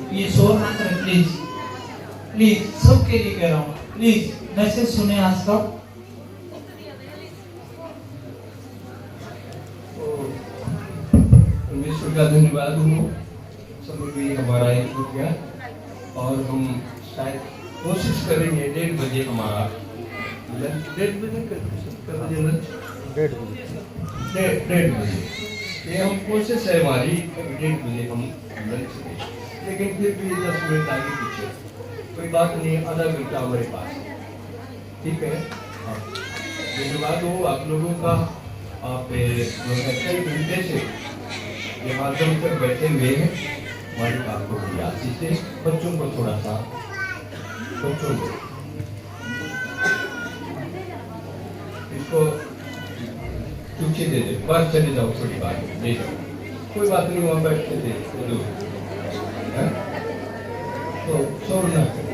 ये शोर ना करें प्लीज, प्लीज सबके लिए कह रहा हूँ, प्लीज मैसेज सुने आज का। परमेश्वर का धन्यवाद हो, सब भी हमारा एक हो गया और हम शायद कोशिश करेंगे 1:30 बजे हमारा लंच, 1:30 बजे कर बजे लंच, 1:30 बजे ये हम कोशिश है हमारी 1:30 बजे हम लंच करें, लेकिन फिर भी 10 मिनट आगे पीछे कोई बात नहीं, आधा घंटा हमारे पास है, ठीक है। धन्यवाद हो आप लोगों का, आप कई घंटे से यहाँ जमकर बैठे हुए हैं, मालिक आपको बड़ी आशीष है। बच्चों को थोड़ा सा बच्चों को इसको पीछे दे दे, बस चले जाओ, थोड़ी बात ले जाओ, कोई बात नहीं, वहाँ बैठ के दे दो, तो शोर ना करें।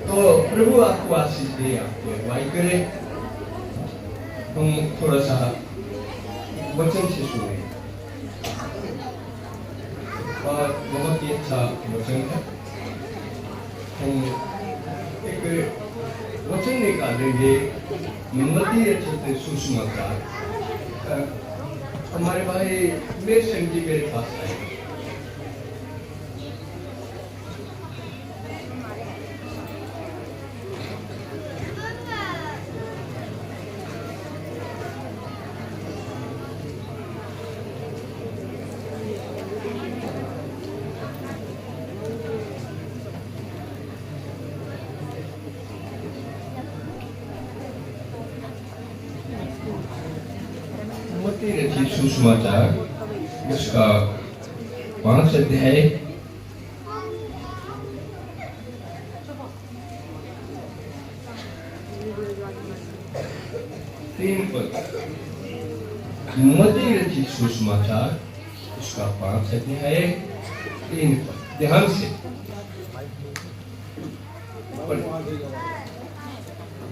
तो प्रभु आपको आशीष दे, आपको अगुवाई करे। हम थोड़ा सा वचन से सुने और बहुत ही अच्छा वचन है। हम एक वचन निकालेंगे, मत्ती रचित सुसमाचार। हमारे भाई मेरे संग जी मेरे पास आए, मत्ती रचित सुसमाचार उसका 5 अध्याय 3 पद। मत्ती रचित सुसमाचार उसका 5 अध्याय 3 पद, ध्यान से।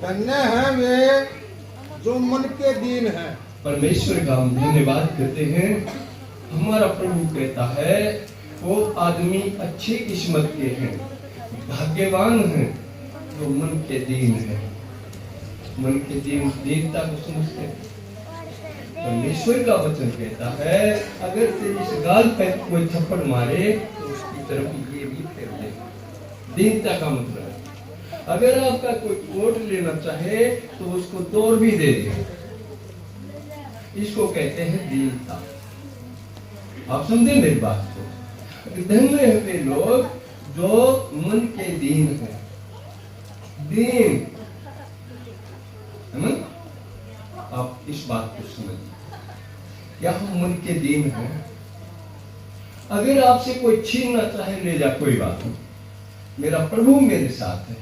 धन्य है वे जो मन के दीन है। परमेश्वर का हम धन्यवाद करते हैं। हमारा प्रभु कहता है वो आदमी अच्छी किस्मत के हैं, भाग्यवान हैं जो मन के दीन है। मन के दीनता को समझते हैं। परमेश्वर का वचन कहता है अगर तेरी इस गाल पे कोई थप्पड़ मारे तो उसकी तरफ ये भी फेर दे। दीनता का मतलब है अगर आपका कोई कोट लेना चाहे तो उसको दौड़ भी दे दे, इसको कहते हैं दीनता। आप समझे मेरी बात को? धन्य है वे लोग जो मन के दीन है। दीन है ना? आप इस बात को समझिए, क्या हम मन के दीन हैं? अगर आपसे कोई छीनना चाहे ले जा, कोई बात नहीं, मेरा प्रभु मेरे साथ है,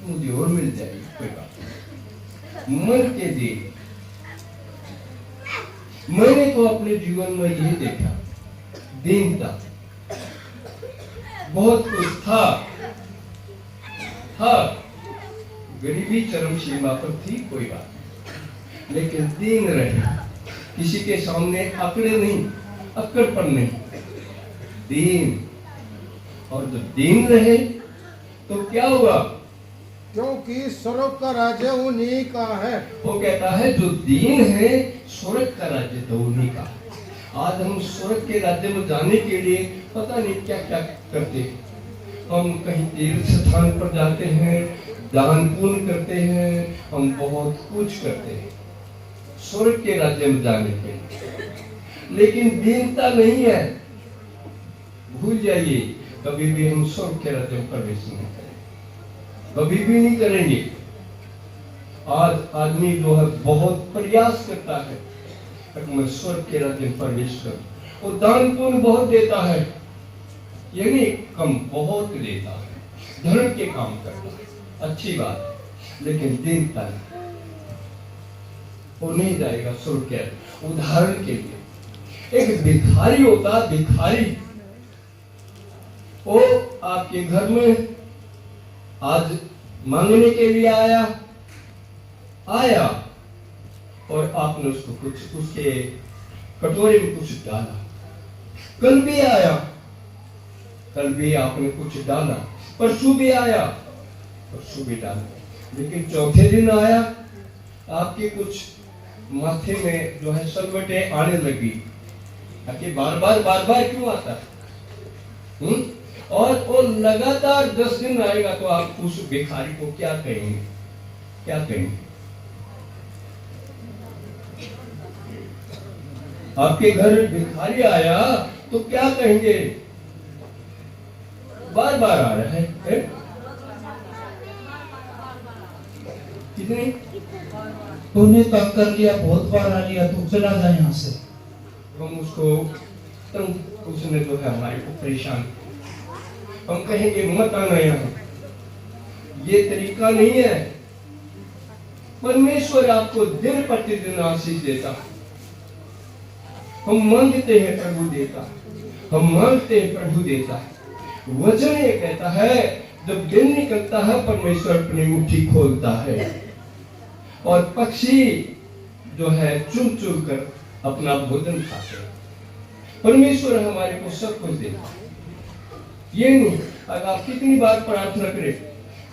मुझे और मिल जाएगी, कोई बात नहीं। मन के दीन। मैंने तो अपने जीवन में यही देखा, दीनता। बहुत कुछ था, गरीबी चरम सीमा पर थी, कोई बात नहीं, लेकिन दीन रहे, किसी के सामने अकड़े नहीं, अक्कड़पन नहीं, दीन। और जब दीन रहे तो क्या हुआ? क्योंकि स्वर्ग का राज्य उन्हीं का है। वो कहता है जो दीन है स्वर्ग का राज्य तो उन्हीं का। आज हम स्वर्ग के राज्य में जाने के लिए पता नहीं क्या क्या करते हैं। हम कहीं तीर्थ स्थान पर जाते हैं, दान पुण्य करते हैं, हम बहुत कुछ करते हैं स्वर्ग के राज्य में जाने के लिए, लेकिन दीनता नहीं है। भूल जाइए, कभी भी हम स्वर्ग के राज्य में प्रवेश नहीं करेंगे, कभी भी नहीं करेंगे। आज आदमी जो है बहुत प्रयास करता है कि मैं स्वर्ग के राज्य में प्रवेश करूं, वो दान पुण्य बहुत देता है, ये नहीं कम बहुत देता है, धर्म के काम करता है, अच्छी बात है, लेकिन दीनता नहीं, वो नहीं जाएगा स्वर्ग के राज्य। उदाहरण के लिए एक भिखारी होता, भिखारी वो आपके घर में आज मांगने के लिए आया और आपने उसको कुछ उसके कटोरे में कुछ डाला। कल भी आया, कल भी आपने कुछ डाला, परसों भी आया, परसों भी डाला, लेकिन चौथे दिन आया आपके कुछ माथे में जो है सलवटें आने लगी। आखिर बार बार क्यों आता है? और लगातार 10 दिन आएगा तो आप उस भिखारी को क्या कहेंगे? क्या कहेंगे? आपके घर भिखारी आया तो क्या कहेंगे? बार बार आ रहा है? कितनी तूने तंग कर लिया, बहुत बार आ लिया, तू चला जा यहाँ से। हम उसको उसने जो है हमारे को परेशान, हम कहेंगे मत आना यहाँ, ये तरीका नहीं है। परमेश्वर आपको दिन प्रतिदिन आशीष देता, हम मांगते हैं प्रभु देता, हम मांगते हैं प्रभु देता। वचन ये कहता है जब दिन निकलता है परमेश्वर अपनी मुट्ठी खोलता है और पक्षी जो है चुन चुन कर अपना भोजन खाते हैं। परमेश्वर हमारे को सब कुछ देता है। ये नहीं अगर आप कितनी बार प्रार्थना करें,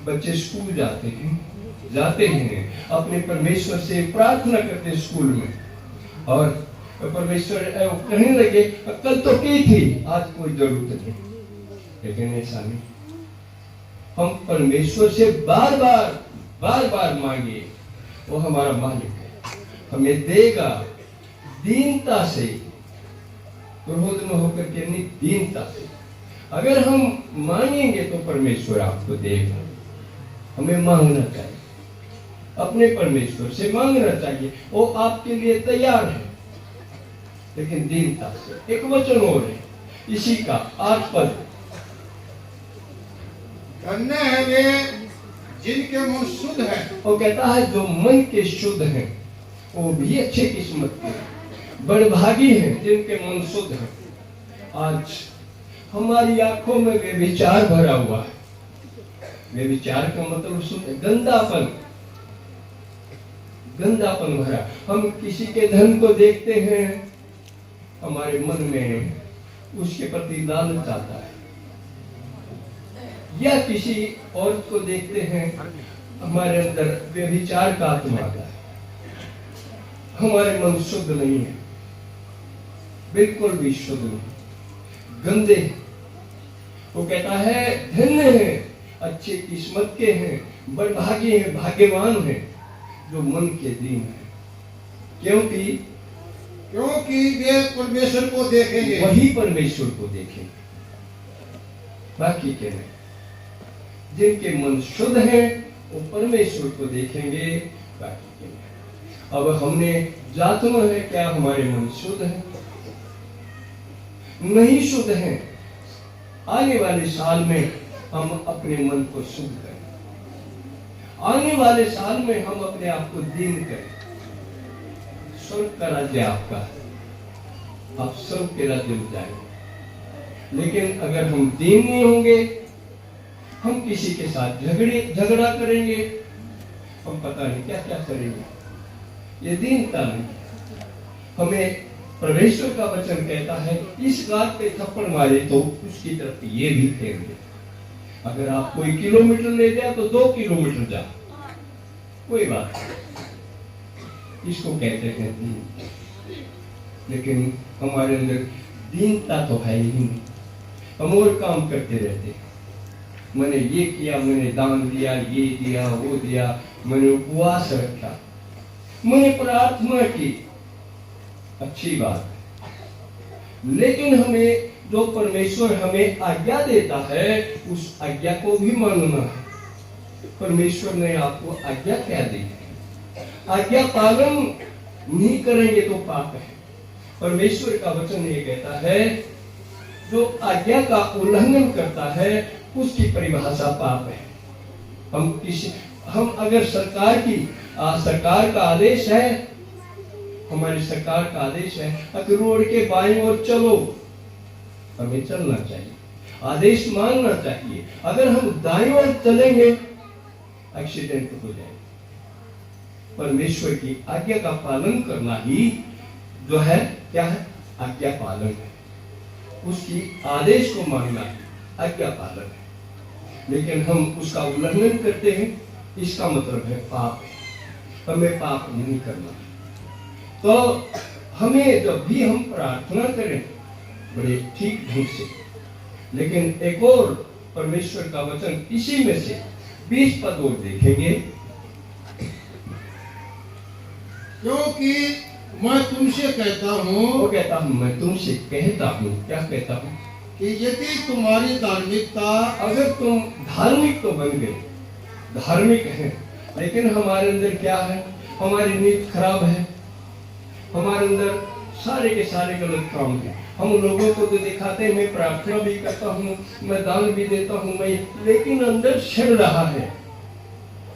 बच्चे स्कूल जाते हैं अपने परमेश्वर से प्रार्थना करते हैं स्कूल में, और परमेश्वर कहने लगे कल तो की थी, आज कोई जरूरत नहीं। लेकिन ऐसा नहीं, हम परमेश्वर से बार बार मांगे, वो हमारा मालिक है, हमें देगा दीनता से, क्रोध में होकर के नहीं, दीनता से। अगर हम मांगेंगे तो परमेश्वर आपको देगा। हमें मांगना चाहिए, अपने परमेश्वर से मांगना चाहिए, वो आपके लिए तैयार है, लेकिन दीनता से। एक वचन और है इसी का 8 पद, धन्य है वे जिनके मन शुद्ध है। वो कहता है जो मन के शुद्ध हैं वो भी अच्छे किस्मत के, बड़भागी हैं जिनके मन शुद्ध हैं। आज हमारी आंखों में व्यभिचार भरा हुआ है। व्यभिचार का मतलब शुद्ध गंदापन भरा। हम किसी के धन को देखते हैं, हमारे मन में उसके प्रति लालच आता है, या किसी और को देखते हैं, हमारे अंदर व्यभिचार का आत्मा आता है। हमारे मन शुद्ध नहीं है, बिल्कुल भी शुद्ध नहीं, गंदे। वो कहता है धन्य है, अच्छे किस्मत के हैं, बड़भागी हैं, भाग्यवान हैं जो मन के दीन है, क्योंकि वे परमेश्वर को देखेंगे। वही परमेश्वर को देखेंगे, बाकी के नहीं। जिनके मन शुद्ध हैं वो परमेश्वर को देखेंगे, बाकी के नहीं। अब हमने जांचना है क्या हमारे मन शुद्ध हैं? नहीं शुद्ध हैं। आने वाले साल में हम अपने मन को शुद्ध करें, आने वाले साल में हम अपने आप को दीन करें। स्वर्ग का राज्य आपका है, आप स्वर्ग के राज्य में जाएंगे। लेकिन अगर हम दीन नहीं होंगे, हम किसी के साथ झगड़ा करेंगे, हम पता नहीं क्या क्या करेंगे, ये दीनता नहीं। हमें परमेश्वर का वचन कहता है इस गात पे थप्पड़ मारे तो उसकी तरफ ये भी फेर दे। अगर आप कोई किलोमीटर ले जाए तो 2 किलोमीटर जा, कोई बात नहीं, इसको कहते हैं दीन। लेकिन हमारे अंदर दीनता तो है ही नहीं, हम और काम करते रहते हैं। मैंने ये किया, मैंने दान दिया, ये दिया, वो दिया, मैंने उपवास रखा, मैंने प्रार्थना की, अच्छी बात है। लेकिन हमें जो परमेश्वर हमें आज्ञा देता है उस आज्ञा को भी मानना है। परमेश्वर ने आपको आज्ञा क्या दी? आज्ञा पालन नहीं करेंगे तो पाप है। परमेश्वर का वचन ये कहता है जो आज्ञा का उल्लंघन करता है उसकी परिभाषा पाप है। हम अगर सरकार का आदेश है, हमारी सरकार का आदेश है अगर रोड के बाईं ओर चलो, हमें चलना चाहिए, आदेश मानना चाहिए। अगर हम दाईं ओर चलेंगे एक्सीडेंट हो जाएगा। परमेश्वर की आज्ञा का पालन करना ही जो है क्या है? आज्ञा पालन है, उसकी आदेश को मानना है। आज्ञा पालन है, लेकिन हम उसका उल्लंघन करते हैं, इसका मतलब है पाप। हमें पाप नहीं करना। तो हमें जब भी हम प्रार्थना करें बड़े ठीक ढंग से, लेकिन एक और परमेश्वर का वचन इसी में से 20 पद और देखेंगे। क्योंकि मैं तुमसे कहता हूँ, वो कहता हूँ, मैं तुमसे कहता हूँ, क्या कहता हूँ, कि यदि तुम्हारी धार्मिकता, अगर तुम धार्मिक तो बन गए, धार्मिक हैं, लेकिन हमारे अंदर क्या है, हमारी नीति खराब है, हमारे अंदर सारे के सारे गलत काम है। हम लोगों को तो दिखाते हैं, मैं प्रार्थना भी करता हूँ, मैं दान भी देता हूँ, मैं, लेकिन अंदर सड़ रहा है,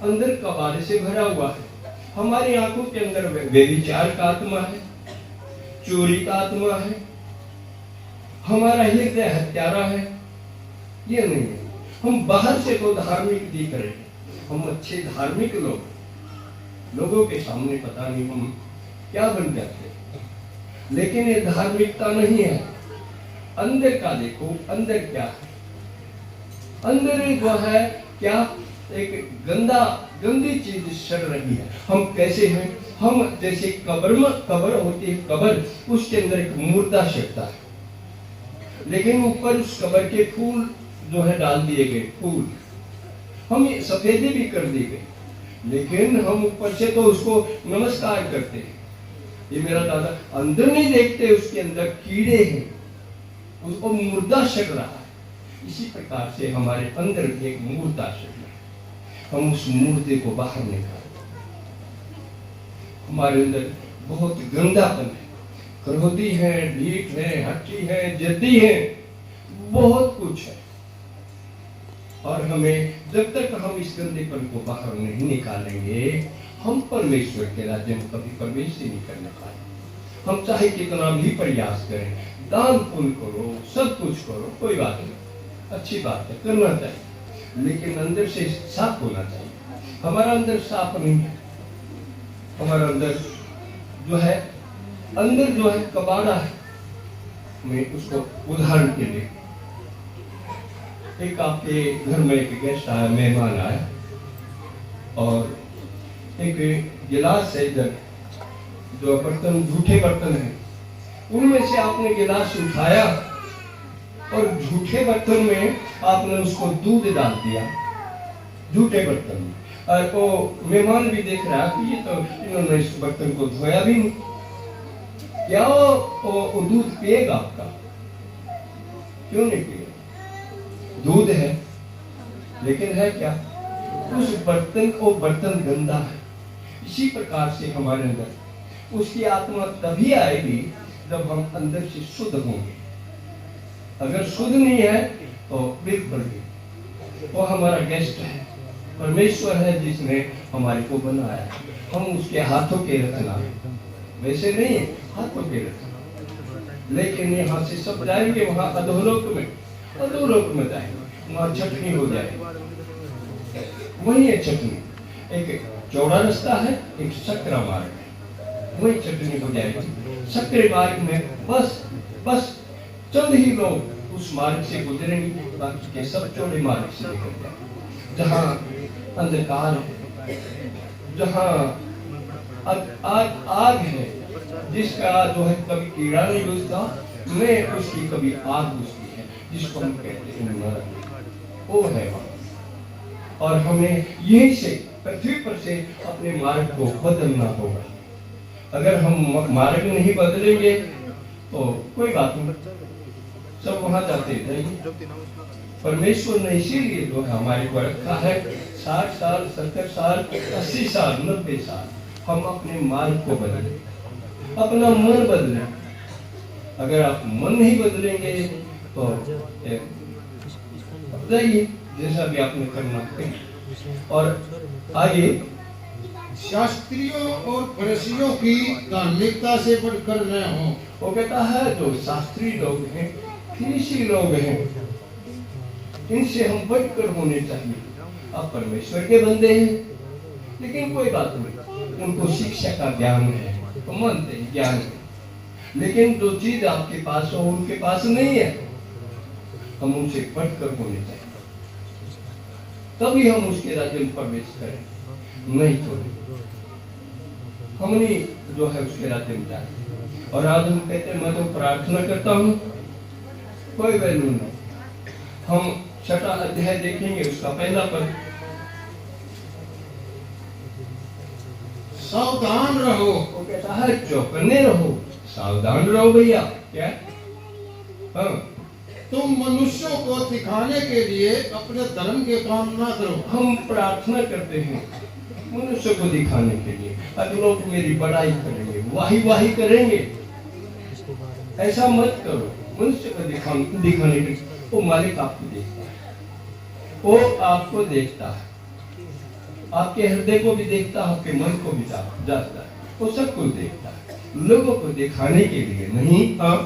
अंदर कबाड़े से भरा हुआ है। हमारी आंखों के अंदर व्यभिचार का आत्मा है, चोरी का आत्मा है, हमारा हृदय हत्यारा है। ये नहीं है। हम बाहर से तो धार्मिक दिख रहे हैं, हम अच्छे धार्मिक लोग, लोगों के सामने पता नहीं हम क्या बन जाते हैं, लेकिन ये धार्मिकता नहीं है। अंदर का देखो, अंदर क्या है, अंदर जो है क्या, एक गंदी चीज सड़ रही है। हम कैसे हैं, हम जैसे कब्र होती है, कब्र, उसके अंदर एक मुर्दा सड़ता है, लेकिन ऊपर उस कब्र के फूल जो है डाल दिए गए, फूल हम सफेदी भी कर दी गई, लेकिन हम ऊपर से तो उसको नमस्कार करते हैं, ये मेरा दादा, अंदर नहीं देखते, उसके अंदर कीड़े हैं, उसको मुर्दा सड़ रहा है। इसी प्रकार से हमारे अंदर एक मुर्दा सड़ रहा है, हम उस मुर्दे को बाहर निकालते। हमारे अंदर बहुत गंदापन है, क्रोधी है, ढीठ है, हट्टी है, जद्दी है, बहुत कुछ है। और हमें जब तक हम इस गंदेपन को बाहर नहीं निकालेंगे, हम परमेश्वर के राज्य में कभी प्रवेश ही नहीं करने पाएंगे। हम चाहे कितना भी प्रयास करें, दान पुण्य करो, सब कुछ करो, कोई बात नहीं, अच्छी बात है, करना चाहिए, लेकिन अंदर से साफ होना चाहिए। हमारा अंदर साफ नहीं है, हमारा अंदर जो है, अंदर जो है कबाड़ा है। मैं उसको उदाहरण के लिए, एक आपके घर में एक गेस्ट आया, मेहमान आया, और एक गिलास है इधर, जो बर्तन झूठे बर्तन हैं, उनमें से आपने गिलास उठाया और झूठे बर्तन में आपने उसको दूध डाल दिया, झूठे बर्तन में। और वो मेहमान भी देख रहा कि ये तो इन्होंने इस बर्तन को धोया भी नहीं, क्या वो दूध पिएगा आपका? क्यों नहीं पिएगा? दूध है, लेकिन है क्या, उस बर्तन को, बर्तन गंदा है। इसी प्रकार से हमारे अंदर उसकी आत्मा तभी आएगी जब हम अंदर से शुद्ध होंगे। अगर शुद्ध नहीं है तो बिल्कुल भी, वो हमारा गेस्ट है, परमेश्वर है जिसने हमारे को बनाया, हम उसके हाथों के रचना, वैसे नहीं है, हाथों के रचना। लेकिन यहाँ से सब जाएंगे वहां अधोलोक में, अधोलोक में जाएंगे, वहां छटनी हो जाएगी, वही है छटनी। एक चौड़ा रास्ता है, एक सकरा मार्ग है, वही चटनी हो जाएगी। सकरे मार्ग में बस चंद ही लोग उस मार्ग से गुजरेंगे, बाकी के सब चौड़े मार्ग से निकल जाएंगे। जहाँ अंधकार है, जहाँ आग है, जिसका जो है कभी कीड़ा नहीं बुझता, में उसकी कभी आग बुझती है, जिसको हम कहते हैं नरक, वो है वहाँ। और हमें यही से, पृथ्वी पर से अपने मार्ग को बदलना होगा। अगर हम मार्ग नहीं बदलेंगे तो कोई बात नहीं, सब वहां जाते रहेंगे। परमेश्वर ने इसीलिए जो है हमारे को रखा है 60 साल, 70 साल, 80 साल, 90 साल, हम अपने मार्ग को बदलें, अपना मन बदलें। अगर आप मन नहीं बदलेंगे तो बताइए, जैसा भी आपने करना है। और आगे, शास्त्रियों और फरीसियों की धार्मिकता से बढ़कर न हो। वो कहता है जो शास्त्री लोग हैं, फरीसी लोग हैं, इनसे हम बढ़कर होने चाहिए। आप परमेश्वर के बंदे हैं, लेकिन कोई बात नहीं, उनको शिक्षा का ज्ञान है तो मानते हैं, ज्ञान है, लेकिन जो चीज आपके पास हो उनके पास नहीं है, हम उनसे बढ़कर होने चाहिए, तभी हम उसके राज्य में प्रवेश करें, नहीं तो हमने जो है उसके राज्य में जाए। और आज हम कहते हैं मैं तो प्रार्थना करता हूँ, कोई वैल्यू नहीं। हम 6वां अध्याय देखेंगे, उसका पहला पद, सावधान रहो। वो कहता है चौकन्ने रहो, सावधान रहो भैया। क्या? हाँ, तुम मनुष्यों को दिखाने के लिए अपने धर्म के काम ना करो। हम प्रार्थना करते हैं मनुष्य को दिखाने के लिए, अगर लोग मेरी बड़ाई करेंगे, वाही वाही करेंगे, ऐसा मत करो। मनुष्य को दिखाने के लिए वो मालिक आपको देखता है, वो आपको देखता है, आपके हृदय को भी देखता है, आपके मन को भी जानता है, वो सब कुछ देखता है, लोगों को दिखाने के लिए नहीं। हाँ,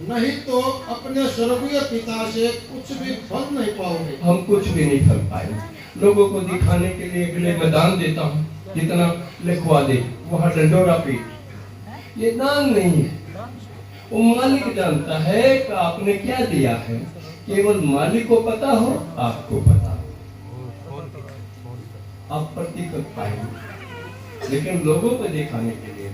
नहीं तो अपने स्वर्गीय पिता से कुछ भी फल नहीं पाओगे। हम कुछ भी नहीं कर पाएंगे। लोगों को दिखाने के लिए अगले मैं दान देता हूँ, जितना लिखवा दे वहां डंडोरा पीट, ये दान नहीं है। वो मालिक जानता है कि आपने क्या दिया है, केवल मालिक को पता हो, आपको पता हो, आप प्रतिफल पाएंगे। लेकिन लोगों को दिखाने के लिए,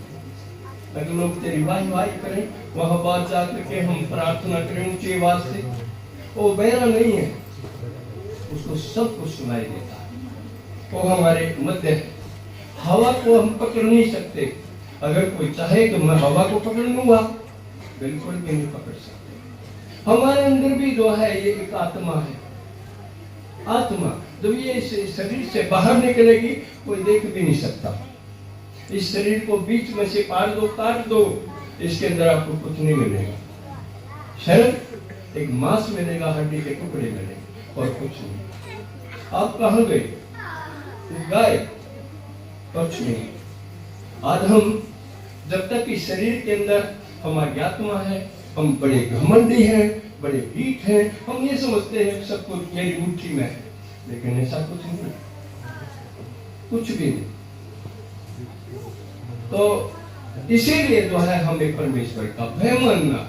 अगर लोग तेरी वाही वाही करें, वहां बात जाकर के हम प्रार्थना करें ऊंची आवाज से, वो बहरा नहीं है, उसको सब कुछ सुनाई देता है। वो हमारे मध्य है। हवा को हम पकड़ नहीं सकते। अगर कोई चाहे तो मैं हवा को पकड़ लूंगा, बिल्कुल भी नहीं पकड़ सकते। हमारे अंदर भी जो है ये एक आत्मा है। आत्मा जब ये इस शरीर से बाहर निकलेगी, कोई देख भी नहीं सकता। इस शरीर को बीच में से पार दो, काट दो, इसके अंदर आपको कुछ नहीं मिलेगा। शरीर एक मांस मिलेगा, हड्डी के टुकड़े मिलेंगे और कुछ नहीं। आप कहाँ गए? गाय कुछ नहीं। आज हम जब तक इस शरीर के अंदर हमारी आत्मा है, हम बड़े घमंडी हैं, बड़े ढीठ हैं, हम ये समझते हैं सब कुछ मेरी मुट्ठी में है, लेकिन ऐसा कुछ नहीं, कुछ भी नहीं। तो इसीलिए जो है हमें परमेश्वर का भय मानना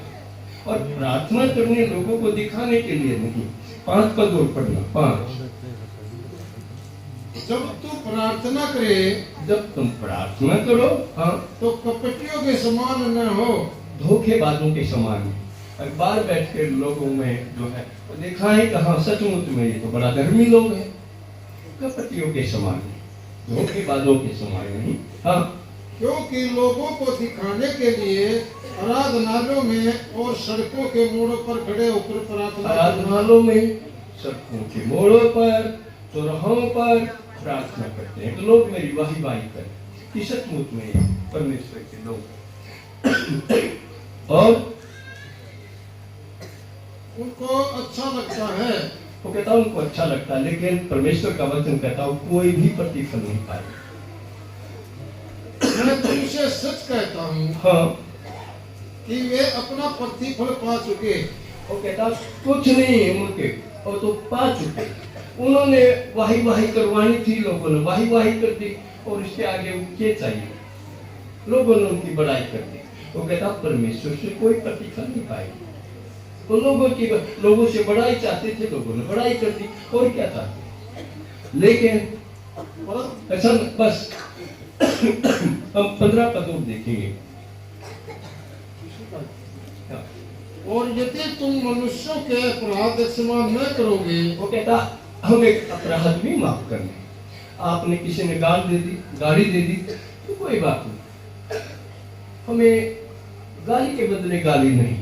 और प्रार्थना करने, लोगों को दिखाने के लिए नहीं। 5 पद और पढ़ना। 5, जब तू प्रार्थना करे, जब तुम प्रार्थना करो, हाँ, तो कपटियों के समान न हो, धोखेबाजों के समान। अखबार बैठ के लोगों में जो है वो दिखाए कहाँ, सचमुच में ये तो बड़ा धर्मी लोग हैं। कपटियों के समान, धोखेबाजों के समान नहीं। हाँ, क्योंकि लोगों को दिखाने के लिए आराधनालयों में और सड़कों के मोड़ों पर खड़े होकर प्रार्थना, आराधनालयों में, सड़कों के मोड़ों पर, चौराहों पर प्रार्थना करते हैं तो लोग मेरी वाही वाही करें कि सचमुच में परमेश्वर के लोग। और उनको अच्छा लगता है। वो कहता हूँ उनको अच्छा लगता है, लेकिन परमेश्वर का वचन कहता हूँ कोई भी प्रतिफल नहीं पाएगा। मैं तुमसे सच कहता हूँ, हाँ, कि वे अपना प्रतिफल पा चुके। वो कहता कुछ नहीं है उनके, वो तो पा चुके। उन्होंने वाही वाही करवानी थी, लोगों ने वाही वाही कर दी, और इसके आगे क्या चाहिए? लोगों ने उनकी बड़ाई कर दी। वो कहता परमेश्वर से कोई प्रतिफल नहीं पाएगी। तो लोगों से बड़ाई चाहते थे, लोगों ने बड़ाई कर दी, और क्या चाहते? लेकिन ऐसा बस हम 15 पद और देखेंगे। और यदि तुम मनुष्यों के अपराध क्षमा न करोगे, वो कहता हम एक अपराध भी माफ करने। आपने किसी ने गाली दे दी तो कोई बात नहीं, हमें गाली के बदले गाली नहीं,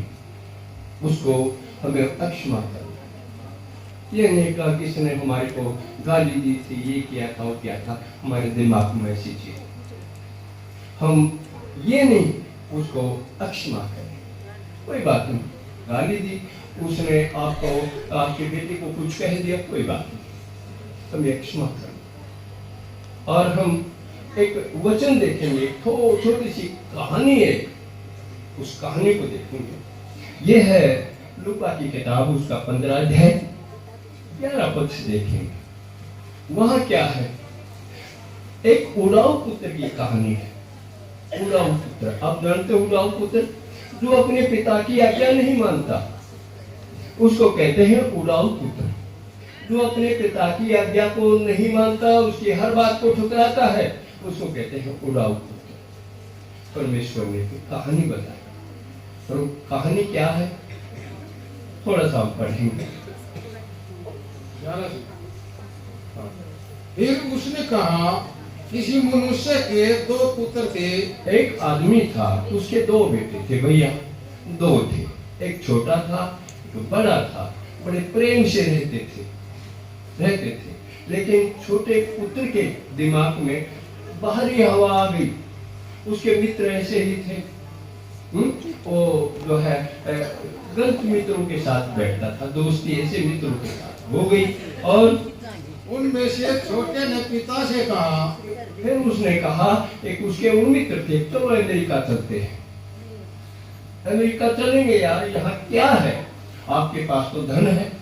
उसको हमें अक्षमा करना। ये नहीं कहा किसी ने हमारे को गाली दी थी, ये किया था, वो किया था, हमारे दिमाग में ऐसी चीज, हम ये नहीं उसको अक्षमा करें। कोई बात नहीं, गाली दी उसने, आपको आपके बेटे को कुछ कह दिया, कोई बात नहीं, हमें क्षमा करें। और हम एक वचन देखेंगे, छोटी सी कहानी है, उस कहानी को देखेंगे। ये है लूका की किताब, उसका 15 अध्याय 11 पद से देखेंगे। वहां क्या है? एक उड़ाऊ पुत्र की कहानी है। उड़ाऊ पुत्र, आप जानते हो उड़ाऊ पुत्र जो अपने पिता की आज्ञा नहीं मानता, उसको कहते हैं उड़ाऊ पुत्र। जो अपने पिता की आज्ञा को नहीं मानता, उसकी हर बात को ठुकराता है, उसको कहते हैं उड़ाऊ पुत्र। परमेश्वर ने एक कहानी बताई, और कहानी क्या है थोड़ा सा हम पढ़ेंगे। फिर उसने कहा, किसी मनुष्य के 2 पुत्र थे। एक आदमी था, उसके 2 बेटे थे भैया, 2 थे। एक छोटा था, एक बड़ा था। बड़े प्रेम से रहते थे। लेकिन छोटे पुत्र के दिमाग में बाहरी हवा आ गई। उसके मित्र ऐसे ही थे, वो जो है गलत मित्रों के साथ बैठता था, दोस्ती ऐसे मित्रों के साथ हो गई। और उनमें से छोटे ने पिता से कहा, फिर उसने कहा, एक उसके उन मित्र थे, चलो अमेरिका चलते हैं, अमेरिका चलेंगे यार, यहाँ क्या है, आपके पास तो धन है,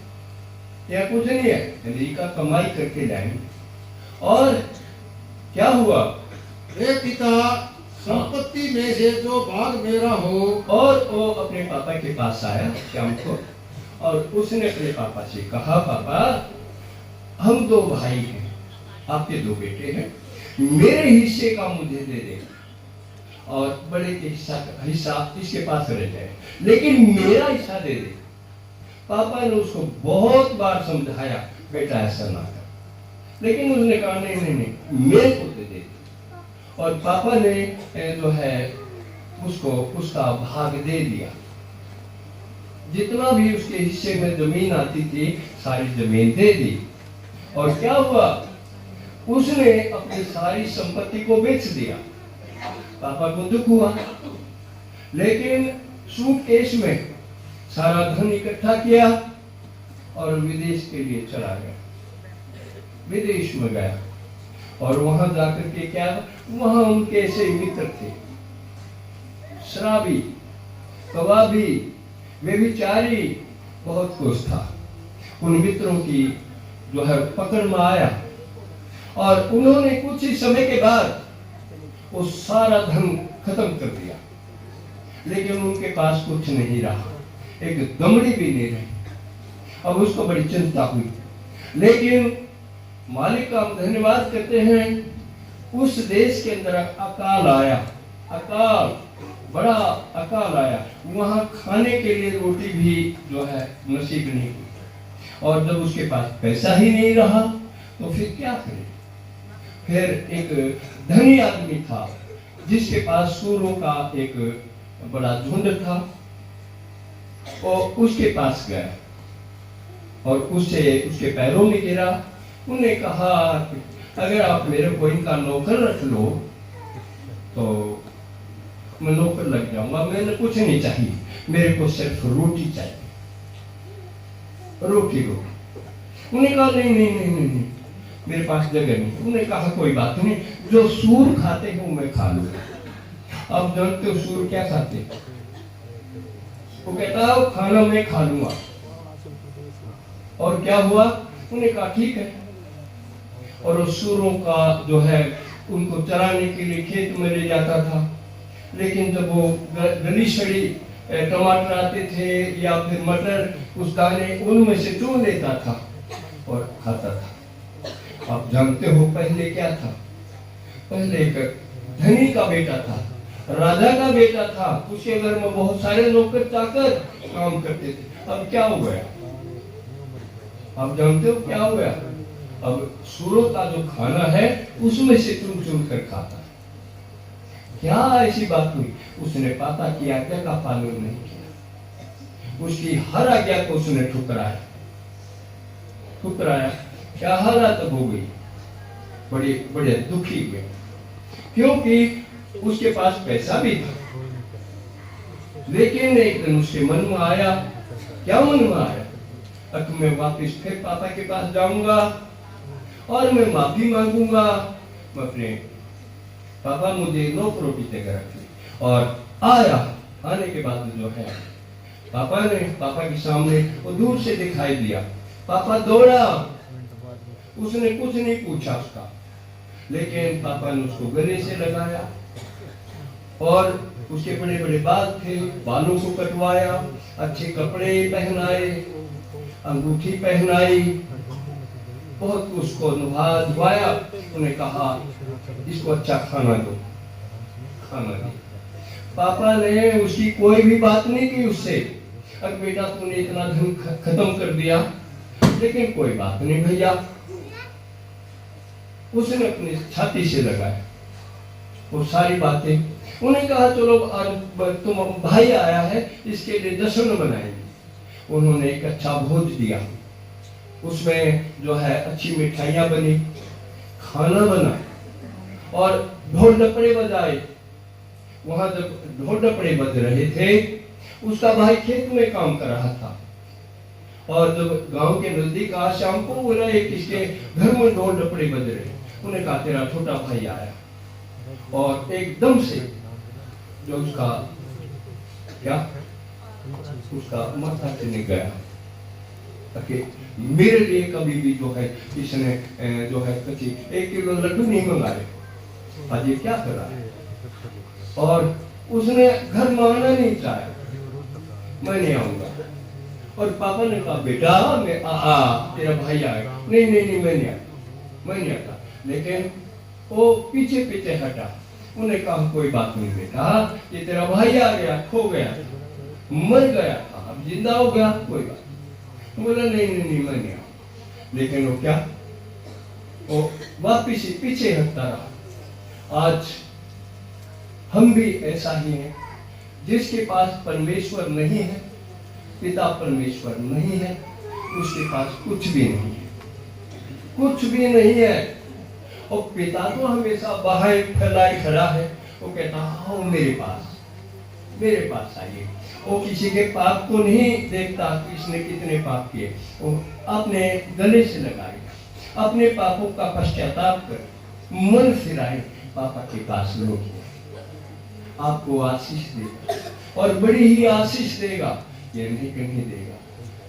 या कुछ नहीं है, अमेरिका कमाई करके लाएंगे। और क्या हुआ, हे पिता, संपत्ति में से जो भाग मेरा हो। और वो अपने पापा के पास आया शाम को, और उसने अपने पापा से कहा, पापा हम 2 भाई हैं, आपके 2 बेटे हैं, मेरे हिस्से का मुझे दे दे, और बड़े के हिस्सा इसके पास रह जाए, लेकिन मेरा हिस्सा दे दे। पापा ने उसको बहुत बार समझाया, बेटा ऐसा ना कर, लेकिन उसने कहा नहीं नहीं नहीं, मेरे को दे दे। और पापा ने जो है उसको उसका भाग दे दिया। जितना भी उसके हिस्से में जमीन आती थी, सारी जमीन दे दी। और क्या हुआ, उसने अपनी सारी संपत्ति को बेच दिया। पापा को दुख हुआ, लेकिन सूटकेस में सारा धन इकट्ठा किया और विदेश के लिए चला गया। विदेश में गया, और वहां जाकर के क्या, वहां उनके ऐसे मित्र थे, शराबी, कबाबी, व्यभिचारी, बहुत कुछ था। उन मित्रों की जो है पकड़ में आया, और उन्होंने कुछ ही समय के बाद वो सारा धन खत्म कर दिया। लेकिन उनके पास कुछ नहीं रहा, एक दमड़ी भी नहीं रही। अब उसको बड़ी चिंता हुई, लेकिन मालिक का हम धन्यवाद करते हैं, उस देश के अंदर अकाल आया, अकाल, बड़ा अकाल आया। वहां खाने के लिए रोटी भी जो है नसीब नहीं हुई, और जब उसके पास पैसा ही नहीं रहा तो फिर क्या करे। फिर एक धनी आदमी था, जिसके पास सूरों का एक बड़ा झुंड था, और उसके पास गया और उससे उसके पैरों में गिरा। उन्हें कहा, अगर आप मेरे को इनका नौकर रख लो तो मैं नौकर लग जाऊंगा, मैंने कुछ नहीं चाहिए, मेरे को सिर्फ रोटी चाहिए, रोटी रोटी। उन्हें कहा नहीं नहीं नहीं नहीं, नहीं मेरे पास जगह नहीं। उन्हें कहा कोई बात नहीं, जो सूर खाते हैं मैं खा लूंगा। अब जानते हो सूर क्या खाते हैं? वो कहता है खाना मैं खा लूंगा। और क्या हुआ, उन्हें कहा ठीक है। और उस सूरों का जो है उनको चराने के लिए खेत में ले जाता था, लेकिन जब वो गली सड़ी टमाटर आते थे या फिर मटर, उस दाने उनमें से चुन लेता था और खाता था। आप जानते हो पहले क्या था, पहले एक धनी का बेटा था, राजा का बेटा था, उसके घर में बहुत सारे नौकर चाकर काम करते थे। अब क्या हो गया, आप जानते हो क्या हो गया? अब सूरों का जो खाना है उसमें से चुन चुन कर खाता है। क्या ऐसी बात हुई? उसने पापा की आज्ञा का पालन नहीं किया, उसकी हर आज्ञा को उसने ठुकराया। क्या हालत हो गई, बड़े बड़े दुखी हुए, क्योंकि उसके पास पैसा भी था। लेकिन एक दिन उसके मन में आया, क्या मन में आया, अब मैं वापस फिर पापा के पास जाऊंगा और मैं माफी मांगूंगा, मैं अपने पापा मुझे नौकरों की जगह रखी। और आया, आने के बाद जो है पापा के सामने वो दूर से दिखाई दिया। पापा दौड़ा, उसने कुछ नहीं पूछा उसका, लेकिन पापा ने उसको गले से लगाया और उसके बड़े बड़े बाल थे, बालों को कटवाया, अच्छे कपड़े पहनाए अंगूठी पहनाई, बहुत उसको धुआया। उन्हें कहा इसको अच्छा खाना दो, खाना दो। पापा ने उसकी कोई भी बात नहीं की उससे, अरे बेटा तूने इतना धन खत्म कर दिया, लेकिन कोई बात नहीं भैया। उसने अपनी छाती से लगाया वो सारी बातें। उन्हें कहा चलो तुम भाई आया है, इसके लिए जश्न बनाएंगे। उन्होंने एक अच्छा भोज दिया, उसमें जो है अच्छी मिठाइयां बनी, खाना बना और ढोल डपड़े बजाए। वहां जब ढोल डपड़े बज रहे थे, उसका भाई खेत में काम कर रहा था और जब गांव के नजदीक आज शाम को बोला किसके घर में ढोल डपड़े बज रहे, उन्हें कहा तेरा छोटा भाई आया। और एकदम से जो उसका क्या उसका माथा चले गया ताकि मेरे लिए कभी भी जो है इसने जो है कच्ची 1 किलो लड्डू नहीं मंगाए, आज ये क्या कर रहा है। और उसने घर में आना नहीं चाहा, मैं नहीं आऊंगा। और पापा ने कहा बेटा मैं तेरा भाई आएगा। नहीं नहीं नहीं मैं नहीं आता। लेकिन वो पीछे पीछे हटा। उन्हें कहा कोई बात नहीं बेटा, ये तेरा भाई आ गया, खो गया, मर गया था, अब जिंदा हो गया, कोई बात नहीं। बोला नहीं नहीं नहीं मैं नहीं आऊंगा। लेकिन वो क्या, वो वापिस ही पीछे हटता रहा। आज हम भी ऐसा ही हैं, जिसके पास परमेश्वर नहीं है, पिता परमेश्वर नहीं है, उसके पास कुछ भी नहीं है, कुछ भी नहीं है। और पिता तो हमेशा बाहर फैलाए खड़ा है, वो कहता हाँ मेरे पास आइए। वो किसी के पाप को नहीं देखता कि इसने कितने पाप किए, वो अपने गले से लगाए, अपने पापों का पश्चाताप कर मन फिराए, पापा के पास लोग आपको आशीष देगा और बड़ी ही आशीष देगा, ये नहीं कहीं देगा,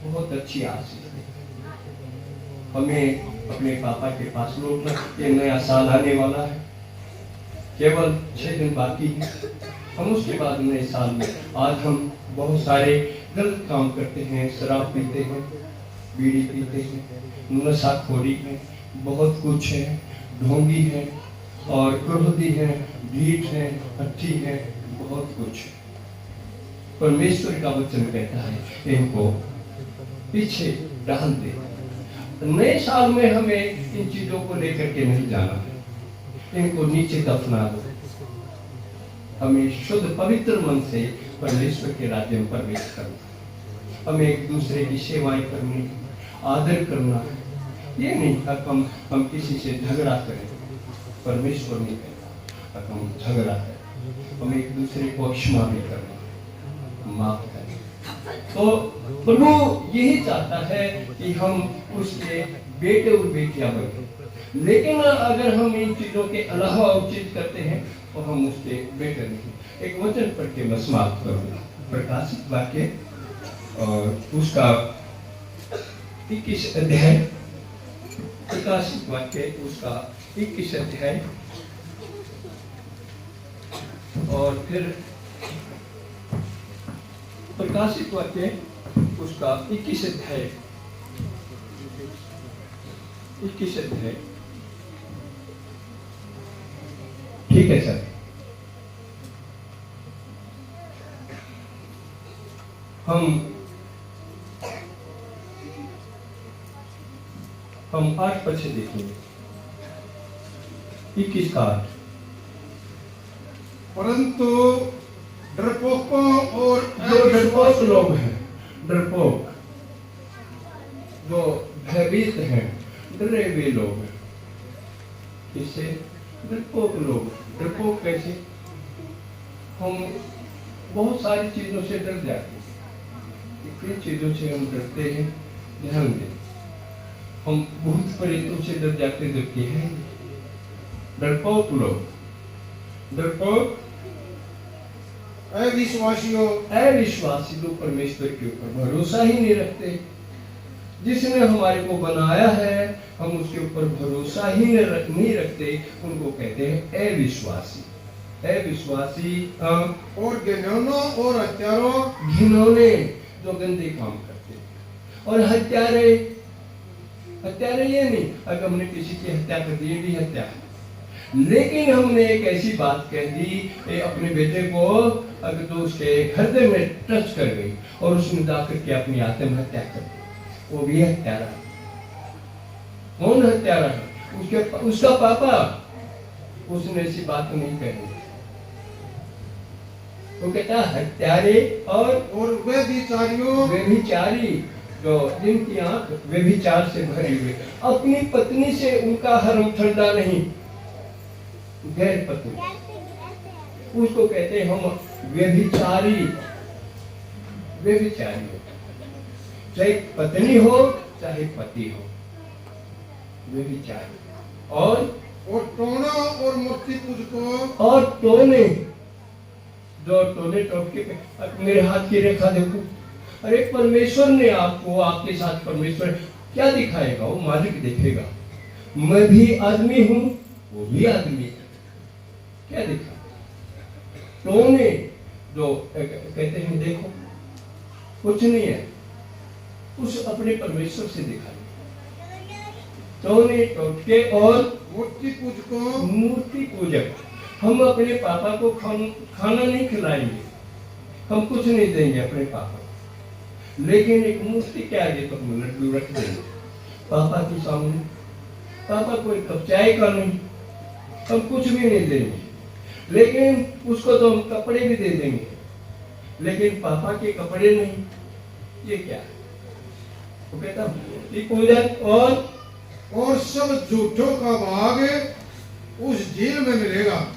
बहुत अच्छी आशीष देगा। हमें अपने पापा के पास लौटना। ये नया साल आने वाला है, केवल 6 दिन बाकी है, हम उसके बाद नए साल में आज हम बहुत सारे गलत काम करते हैं, शराब पीते हैं, बीड़ी पीते हैं, नशाखोरी है, बहुत कुछ है, ढोंगी है और क्रोधी है, ढीठ है, हट्टी है, बहुत कुछ है। परमेश्वर का वचन कहता है इनको पीछे डाल दे। नए साल में हमें इन चीजों को लेकर के नहीं जाना है, इनको नीचे दफना दो। हमें शुद्ध पवित्र मन से परमेश्वर के राज्य में प्रवेश करना, हमें एक दूसरे की सेवाएं करनी, आदर करना है। ये नहीं कि हम किसी से झगड़ा करें, परमेश्वर नहीं कहता कि हम झगड़ा करें, हमें एक दूसरे को क्षमा भी करना, माफ करें। तो प्रभु यही चाहता है कि हम उसके बेटे और बेटियां बने। लेकिन अगर हम इन चीजों के अलावा और चीज करते हैं तो हम उसके बेटे नहीं। एक वचन पढ़ के मैं समाप्त करूंगा, प्रकाशित वाक्य और उसका 21 अध्याय, प्रकाशित वाक्य उसका 21 अध्याय और फिर प्रकाशित वाक्य उसका 21 अध्याय, 21 अध्याय। ठीक है सर, हम 8 पद से देखेंगे, 21 का 8। परंतु डरपोकों और जो डरपोक लोग हैं, डरपोक जो भयभीत हैं, डरे हुए लोग हैं, इससे डरपोक लोग। डरपोक कैसे? हम बहुत सारी चीजों से डर जाते हैं, किन चीजों से हम डरते हैं, ध्यान दें। हम भूत प्रेतों से डर जाते, जबकि है डरपोक लोग। डरपोक अविश्वासियों, अविश्वासी लोग परमेश्वर के ऊपर भरोसा ही नहीं रखते। जिसने हमारे को बनाया है हम उसके ऊपर भरोसा ही नहीं रखते, उनको कहते हैं अविश्वासी। अविश्वासी और घिनौनों और हत्यारों, घिनौने जो गंदे काम करते, और हत्यारे ये नहीं, अगर हमने किसी की हत्या कर दी, ये भी हत्या है। लेकिन हमने एक ऐसी बात कह दी अपने बेटे को, अगर तो उसके हृदय में टच कर गई और उसने जाकर के अपनी आत्महत्या कर दी, वो भी हत्यारा है। कौन हत्यारा है? उसका पापा। उसने ऐसी बात नहीं कही। वो कहता हत्यारे और व्यभिचारी, जो जिनकी आंख व्यभिचार से भरी हुई, अपनी पत्नी से उनका हरम ठंडा नहीं, गैर पत्नी, उसको कहते हैं हम व्यभिचारी। व्यभिचारी चाहे पत्नी हो चाहे पति हो, व्यभिचारी। और टोना और मूर्ति पूजको, और टोने, जो टोने टोके मेरे हाथ की रेखा देखो, अरे परमेश्वर ने आपको, आपके साथ परमेश्वर क्या दिखाएगा? वो मालिक देखेगा। मैं भी आदमी हूं, वो भी आदमी है, क्या दिखा? टोने जो कहते हैं देखो कुछ नहीं है, उस अपने परमेश्वर से दिखाई। टोने टोके और मूर्ति पूजको, मूर्ति पूजक, हम अपने पापा को खाना नहीं खिलाएंगे, हम कुछ नहीं देंगे अपने पापा को, लेकिन एक मूर्ति के आगे तो हम लड्डू रख देंगे पापा के सामने। पापा को एक कप चाय का नहीं, हम कुछ भी नहीं देंगे, लेकिन उसको तो हम कपड़े भी दे देंगे, लेकिन पापा के कपड़े नहीं। ये क्या है? वो कहता मूर्ति पूजन और सब झूठों का भाग उस झील में मिलेगा।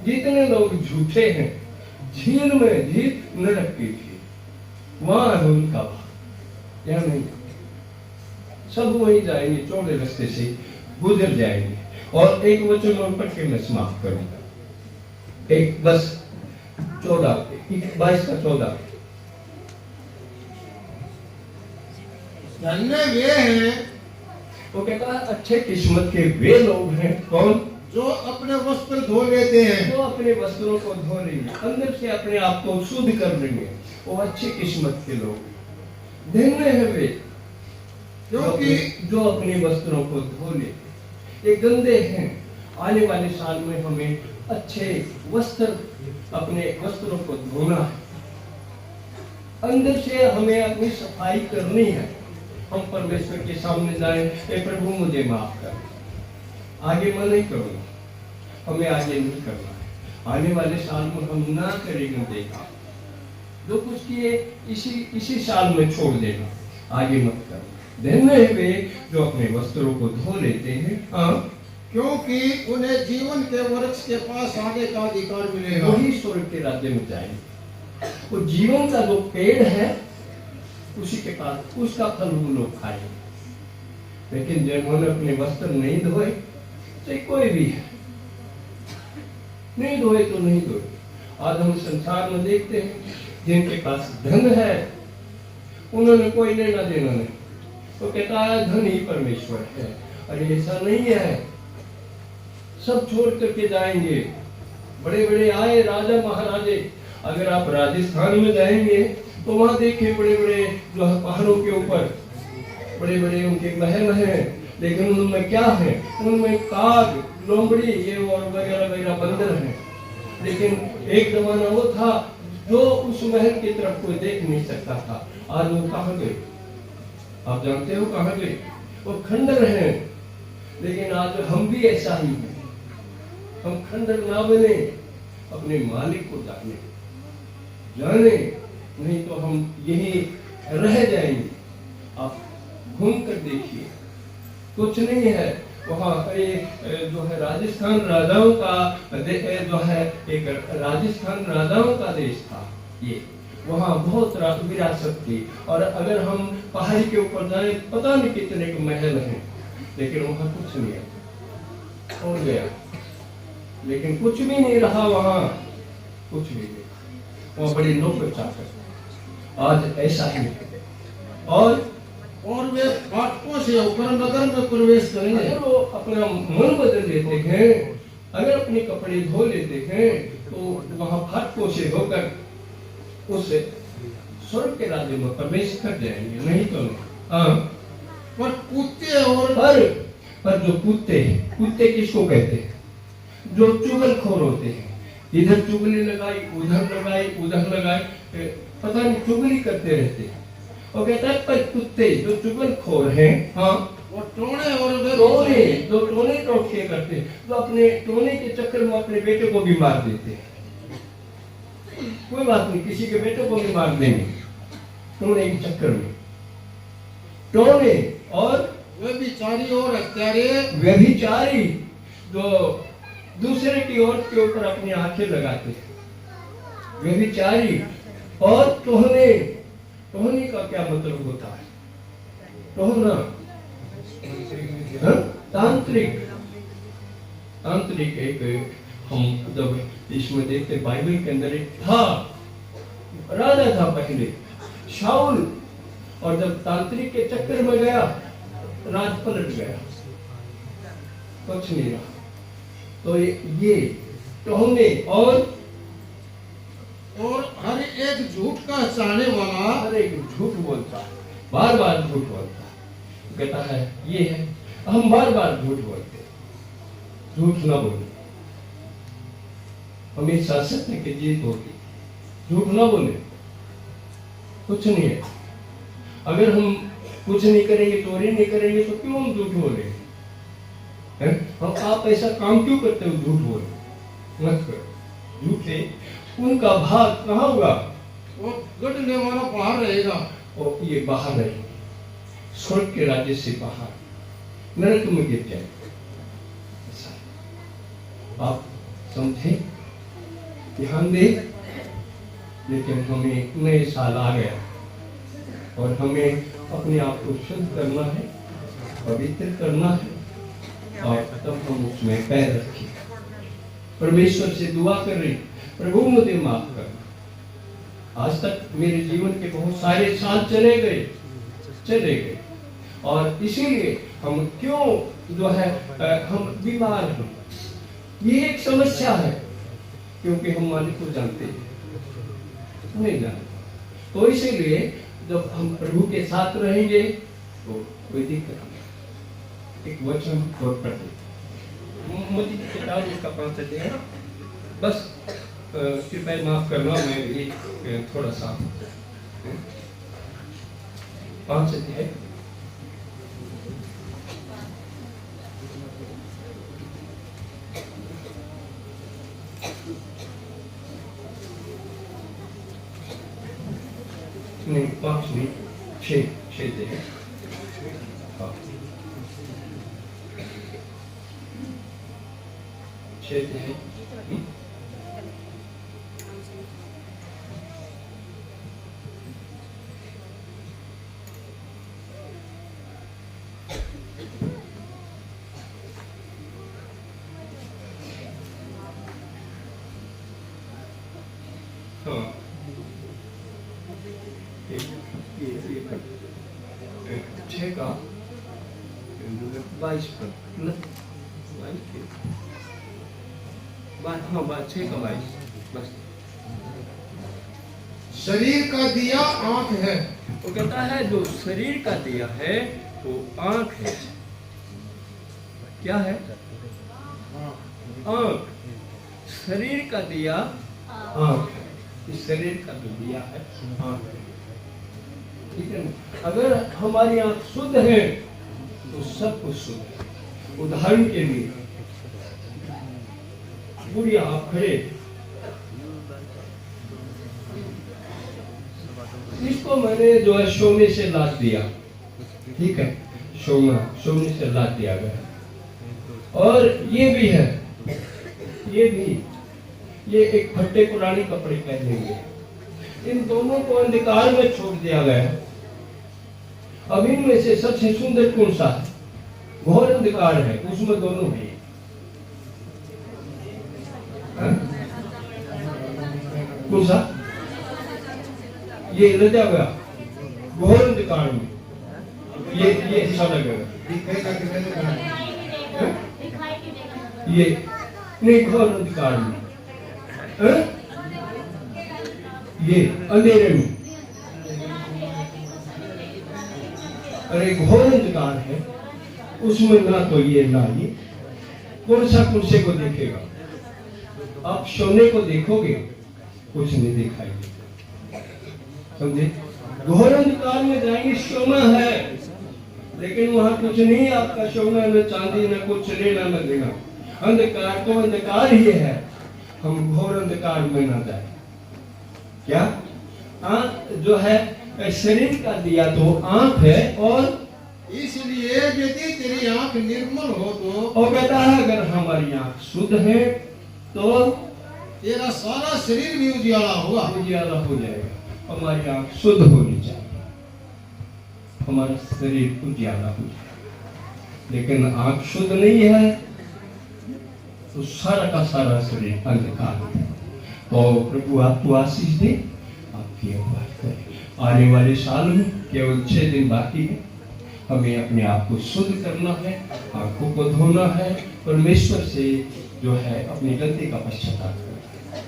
जितने लोग झूठे हैं, झील में, झील नरक की थी, वहां है उनका भाग, यहाँ नहीं। सब वही जाएंगे, चौड़े रास्ते से गुजर जाएंगे। और एक वचन और पढ़ के मैं समाप्त करूंगा, एक बस 22 का 14। धन्य वे हैं, वो कहता है अच्छे किस्मत के वे लोग हैं। कौन? जो अपने वस्त्र धो लेते हैं, जो अपने वस्त्रों को धो लेंगे, अंदर से अपने आप को शुद्ध कर लेंगे, वो अच्छी किस्मत के लोग। धन्य है वे क्योंकि जो अपने वस्त्रों को धो लेते। ये गंदे हैं, आने वाले साल में हमें अच्छे वस्त्र, अपने वस्त्रों को धोना है, अंदर से हमें अपनी सफाई करनी है। हम परमेश्वर के सामने जाए, ए प्रभु मुझे माफ कर, आगे मैं नहीं करूंगा, हमें आगे नहीं करना है। आने वाले साल में हम ना करेंगे देखा, जो कुछ किए इसी साल में छोड़ देना, आगे मत करना। धन्य है वे जो अपने वस्त्रों को धो लेते हैं, क्योंकि उन्हें जीवन के वृक्ष के पास आने का अधिकार मिलेगा। वही स्वर्ग के राज्य में जाएंगे। वो जीवन का जो पेड़ है उसी के पास, उसका फल वो लोग खाएंगे। लेकिन जिन्होंने अपने वस्त्र नहीं धोए, चाहे कोई भी है, नहीं धोए तो नहीं धोए। आज हम संसार में देखते हैं जिनके पास धन है, उन्होंने कोई लेना देना नहीं, तो कहता है धन ही परमेश्वर है। अरे ऐसा नहीं है, सब छोड़ करके जाएंगे। बड़े बड़े आए राजा महाराजे, अगर आप राजस्थान में जाएंगे तो वहां देखे बड़े बड़े जो है पहाड़ों के ऊपर बड़े बड़े उनके महल हैं, लेकिन उनमें क्या है? उनमें काग, लोमड़ी, ये और वगैरह वगैरह बंदर हैं। लेकिन एक जमाना वो था जो उस महल की तरफ कोई देख नहीं सकता था। आज वो कहाँ गए? आप जानते हो कहाँ गए? वो खंडर हैं। लेकिन आज हम भी ऐसा ही हैं, हम खंडर ना बने, अपने मालिक को जाने, नहीं तो हम यही रह जाएंगे। आप घूम कर देखिए, कुछ नहीं है वहाँ। जो है राजस्थान राजाओं का जो है एक राजस्थान राजाओं का देश था ये, वहाँ बहुत विरासत थी। और अगर हम पहाड़ी के ऊपर जाए, पता नहीं कितने के महल हैं, लेकिन वहाँ कुछ नहीं है, हो गया। लेकिन कुछ भी नहीं रहा वहाँ, कुछ भी नहीं। वहाँ बड़ी नौकर चाकर। आज ऐसा ही है। और वे फाटकों से होकर नगर में प्रवेश करेंगे। अगर वो अपना मन बदल लेते हैं, अगर अपने कपड़े धो लेते हैं, तो वहां फाटकों से होकर उस स्वर्ग के राज्य में प्रवेश कर जाएंगे, नहीं तो नहीं। हाँ, पर कुत्ते और पर जो कुत्ते किसको कहते हैं? जो चुगलखोर होते हैं, इधर चुगली लगाई, उधर लगाई, पता नहीं चुगली करते रहते हैं। और कहता है पर कुत्ते जो चुगलखोर हैं, हाँ, वो टोने और जो टोने टोटके करते हैं, जो अपने टोने के चक्कर में अपने बेटे को भी मार देते हैं। कोई बात नहीं, किसी के बेटे को भी मार देंगे टोने के चक्कर में। टोने और व्यभिचारी और हत्यारे, व्यभिचारी जो दूसरे की औरत के ऊपर अपनी आंखें लगाते हैं। व्यभिचारी और टोहने का क्या मतलब होता है? टोहना, तांत्रिक एक हम जब इसमें देखते बाइबल के अंदर एक था, राजा था पहले शाऊल, और जब तांत्रिक के चक्कर में गया राज पलट गया, कुछ नहीं रहा। तो ये टोहने और हर एक झूठ का चाहने वाला, हर एक झूठ बोलता है, बार बार झूठ बोलता है। कहता है ये है, हम बार बार झूठ बोलते हैं, झूठ ना बोले, हमेशा सत्य की जीत होगी, झूठ ना बोले, कुछ नहीं है। अगर हम कुछ नहीं करेंगे, चोरी नहीं करेंगे, तो क्यों हम झूठ बोलेंगे? हम आप ऐसा काम क्यों करते हो? झूठ बोले मत करो। झूठे उनका भाग कहाँ होगा? वो गढ़ने वाला बाहर रहेगा, और ये बाहर रहेगा, स्वर्ग के राज्य से बाहर नरक में गिर जाए। आप समझे, ध्यान दे। लेकिन हमें नए साल आ गया और हमें अपने आप को शुद्ध करना है, पवित्र करना है, और तब हम उसमें पैर रखें। परमेश्वर से दुआ कर रही, प्रभु मुझे माफ करना। आज तक मेरे जीवन के बहुत सारे साल चले गए, और इसीलिए हम क्यों जो है हम बीमार हैं। ये एक समस्या है, क्योंकि हम मालिक को जानते हैं, नहीं जानते। तो इसीलिए जब हम प्रभु के साथ रहेंगे तो कोई दिक्कत नहीं। एक वचन और पढ़ते, मत्ती की किताब उसका 5 अध्याय है। बस कृपया माफ करना, मैं ये थोड़ा सा 5 अध्याय नहीं, 5 नहीं, 6 है। हाँ, 6 है। हाँ, 6 का 22 पर, हाँ 6 का 22, बस। शरीर का दिया आंख है। वो कहता है जो शरीर का दिया है वो आंख है। क्या है? आंख। शरीर का दिया आंख है। इस शरीर का जो दिया है आंख है, ठीक है ना? अगर हमारी आंख शुद्ध है तो सब कुछ शुद्ध है। उदाहरण के लिए बुढ़िया आप खड़े, इसको मैंने जो है सोने से लाद दिया, ठीक है, सोने से लाद दिया गया। और ये भी है, ये एक फटे पुराने कपड़े पहनेंगे। इन दोनों को अंधकार में छोड़ दिया गया। अब इनमें से सबसे सुंदर कौन सा है? घोर अंधकार है, उसमें दोनों है। कौन सा? ये रजा गया घोर अंधकार में, ये अच्छा लगेगा। ये नहीं, घोर अंधकार में, ये अंधेरे में। और एक घोर अंधकार है, उसमें ना तो ये ना ये। कौन सा कुर्सी को देखेगा? आप सोने को देखोगे, कुछ नहीं दिखाई देगा, समझे? घोर अंधकार में जाएंगे, सोना है लेकिन वहां कुछ नहीं, आपका सोना न चांदी न कुछ लेना न देना। अंधकार तो अंधकार ही है, हम घोर अंधकार में ना जाए। क्या आंख जो है शरीर का दिया तो आंख है, और इसलिए यदि तेरी आंख निर्मल हो तो और कहता है अगर हमारी आंख शुद्ध है तो तेरा सारा शरीर भी उजियाला होगा। उजियाला हो जाएगा। हमारी आंख शुद्ध होनी चाहिए, हमारा शरीर उजियाला हो जाए। लेकिन आंख शुद्ध नहीं है तो सारा का सारा शरीर अंधकार है। तो प्रभु आपको आशीष दे, आपकी अगुवाई करे। आने वाले साल में केवल 6 दिन बाकी है, हमें अपने आप को शुद्ध करना है, आंखों को धोना है, परमेश्वर से जो है अपनी गलती का पश्चाताप करना है।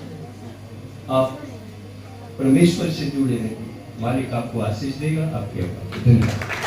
आप परमेश्वर से जुड़े रहिए, मालिक आपको आशीष देगा। आपके धन्यवाद।